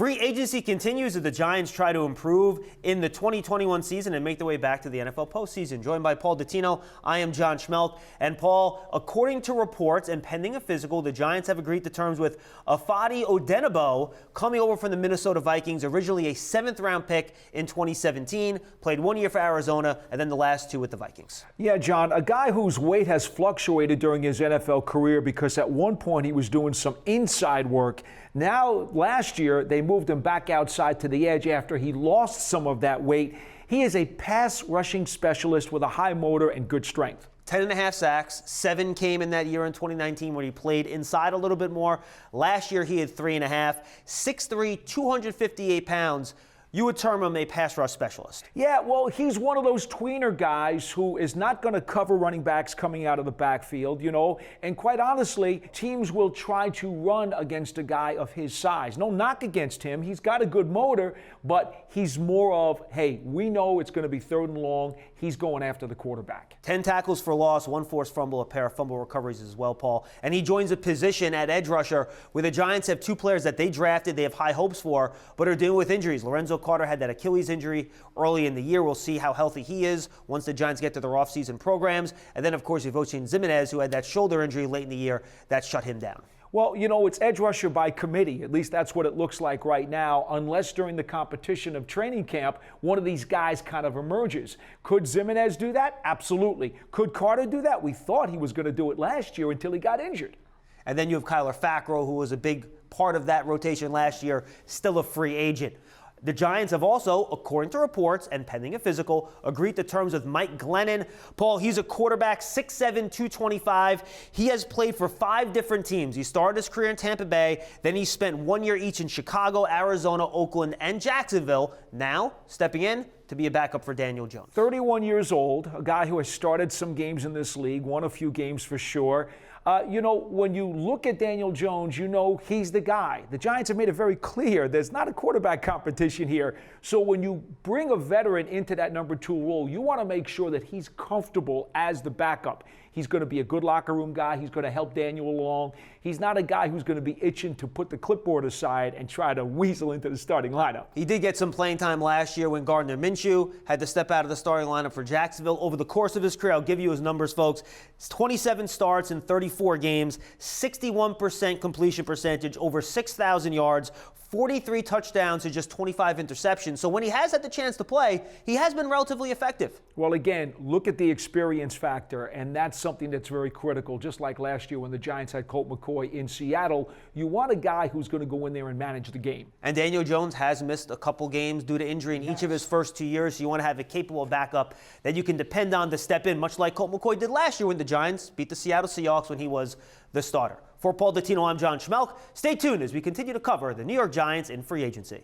Free agency continues as the Giants try to improve in the 2021 season and make their way back to the NFL postseason. Joined by Paul Dottino, I am John Schmeelk. And Paul, according to reports and pending a physical, the Giants have agreed to terms with Ifeadi Odenigbo, coming over from the Minnesota Vikings, originally a 7th-round pick in 2017, played 1 year for Arizona, and then the last 2 with the Vikings. Yeah, John, a guy whose weight has fluctuated during his NFL career because at one point he was doing some inside work. Now, last year, they moved him back outside to the edge after he lost some of that weight. He is a pass rushing specialist with a high motor and good strength. 10.5 sacks, 7 came in that year in 2019 when he played inside a little bit more. Last year, he had 3.5. 6'3", 258 pounds. You would term him a pass rush specialist. Yeah, well, he's one of those tweener guys who is not going to cover running backs coming out of the backfield, and quite honestly, teams will try to run against a guy of his size. No knock against him. He's got a good motor, but he's more of, hey, we know it's going to be 3rd and long. He's going after the quarterback. 10 tackles for loss, 1 forced fumble, a pair of fumble recoveries as well, Paul. And he joins a position at edge rusher where the Giants have 2 players that they drafted, they have high hopes for, but are dealing with injuries. Lorenzo Carter had that Achilles injury early in the year. We'll see how healthy he is once the Giants get to their offseason programs. And then, of course, Ifeadi Odenigbo, who had that shoulder injury late in the year, that shut him down. Well, it's edge rusher by committee. At least that's what it looks like right now, unless during the competition of training camp, one of these guys kind of emerges. Could Jimenez do that? Absolutely. Could Carter do that? We thought he was going to do it last year until he got injured. And then you have Kyler Fackrell, who was a big part of that rotation last year, still a free agent. The Giants have also, according to reports and pending a physical, agreed to terms with Mike Glennon. Paul, he's a quarterback, 6'7", 225. He has played for 5 different teams. He started his career in Tampa Bay. Then he spent 1 year each in Chicago, Arizona, Oakland, and Jacksonville. Now, stepping in to be a backup for Daniel Jones. 31 years old, a guy who has started some games in this league, won a few games for sure. When you look at Daniel Jones, he's the guy. The Giants have made it very clear there's not a quarterback competition here. So when you bring a veteran into that number 2 role, you want to make sure that he's comfortable as the backup. He's going to be a good locker room guy. He's going to help Daniel along. He's not a guy who's going to be itching to put the clipboard aside and try to weasel into the starting lineup. He did get some playing time last year when Gardner Minshew had to step out of the starting lineup for Jacksonville. Over the course of his career, I'll give you his numbers, folks. It's 27 starts in 34 games, 61% completion percentage, over 6,000 yards, 43 touchdowns to just 25 interceptions. So when he has had the chance to play, he has been relatively effective. Well, again, look at the experience factor, and that's something that's very critical. Just like last year when the Giants had Colt McCoy in Seattle, you want a guy who's going to go in there and manage the game. And Daniel Jones has missed a couple games due to injury in each of his first 2 years, so you want to have a capable backup that you can depend on to step in, much like Colt McCoy did last year when the Giants beat the Seattle Seahawks when he was the starter. For Paul Dottino, I'm John Schmeelk. Stay tuned as we continue to cover the New York Giants in free agency.